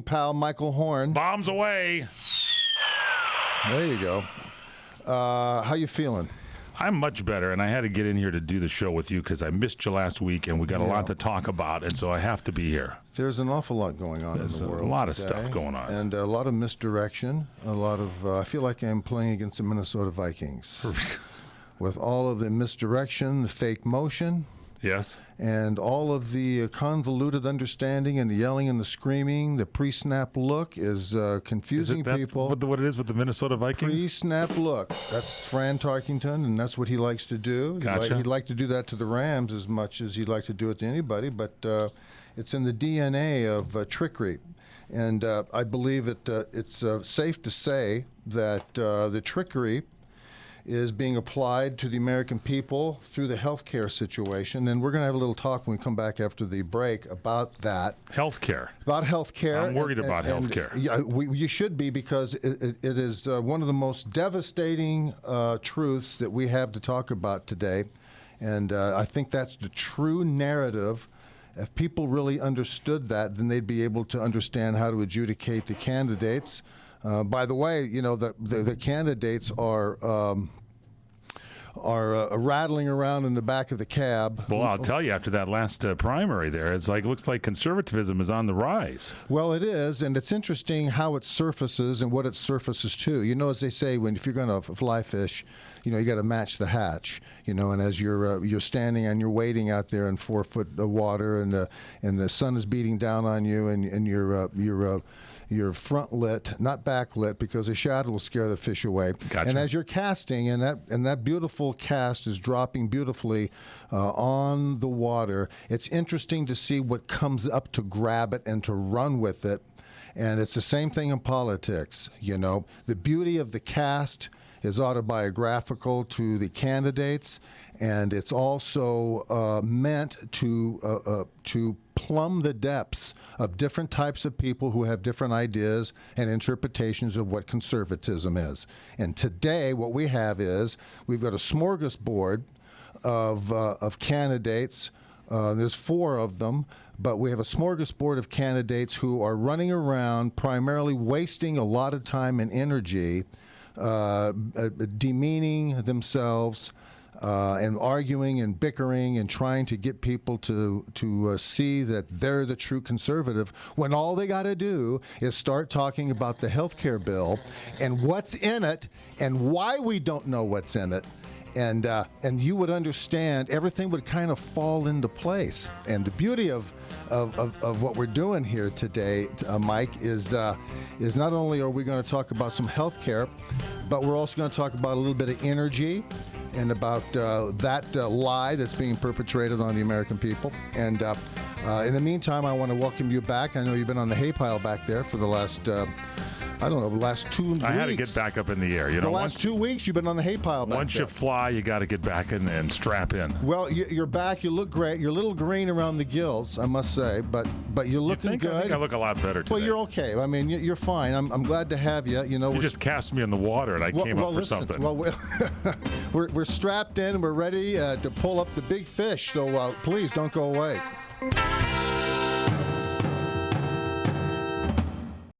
Pal Michael Horn. Bombs away. There you go. How you feeling? I'm much better, and I had to get in here to do the show with you because I missed you last week, and we got a lot to talk about, and so I have to be here. There's an awful lot going on in the world. A lot of today, stuff going on. And a lot of misdirection. A lot of, I feel like I'm playing against the Minnesota Vikings. With all of the misdirection, the fake motion. Yes. And all of the convoluted understanding and the yelling and the screaming, the pre-snap look is confusing people. What it is with the Minnesota Vikings? Pre-snap look. That's Fran Tarkington, and that's what he likes to do. Gotcha. He'd like to do that to the Rams as much as he'd like to do it to anybody, but it's in the DNA of trickery. And I believe it's safe to say that the trickery is being applied to the American people through the healthcare situation. And we're going to have a little talk when we come back after the break about that. Healthcare. About healthcare. I'm worried about healthcare. Yeah, you should be, because it is one of the most devastating truths that we have to talk about today. And I think that's the true narrative. If people really understood that, then they'd be able to understand how to adjudicate the candidates. By the way, you know, the candidates are rattling around in the back of the cab. Well, I'll tell you, after that last primary there, looks like conservatism is on the rise. Well, it is, and it's interesting how it surfaces and what it surfaces to. You know, as they say, if you're going to fly fish, you know, you got to match the hatch. You know, and as you're standing and you're wading out there in 4 foot of water, and the sun is beating down on you, and you're front lit, not back lit, because a shadow will scare the fish away. Gotcha. And as you're casting, and that beautiful cast is dropping beautifully on the water, it's interesting to see what comes up to grab it and to run with it. And it's the same thing in politics. You know, the beauty of the cast is autobiographical to the candidates, and it's also meant to plumb the depths of different types of people who have different ideas and interpretations of what conservatism is. And today, what we have is we've got a smorgasbord of candidates. There's 4 of them, but we have a smorgasbord of candidates who are running around primarily wasting a lot of time and energy demeaning themselves and arguing and bickering and trying to get people to see that they're the true conservative, when all they got to do is start talking about the health care bill and what's in it and why we don't know what's in it. And you would understand, everything would kind of fall into place. And the beauty of what we're doing here today, Mike, is not only are we going to talk about some health care, but we're also going to talk about a little bit of energy and about that lie that's being perpetrated on the American people. And in the meantime, I want to welcome you back. I know you've been on the hay pile back there for the last... last 2 weeks. I had to get back up in the air. You know, the last 2 weeks, you've been on the hay pile back Once there. you fly, you got to get back in and strap in. Well, you're back. You look great. You're a little green around the gills, I must say, but you're looking good. I think I look a lot better today. Well, you're okay. I mean, you're fine. I'm glad to have you. You know, you just cast me in the water, and I came up for something. Well, we're strapped in. We're ready to pull up the big fish. So please don't go away.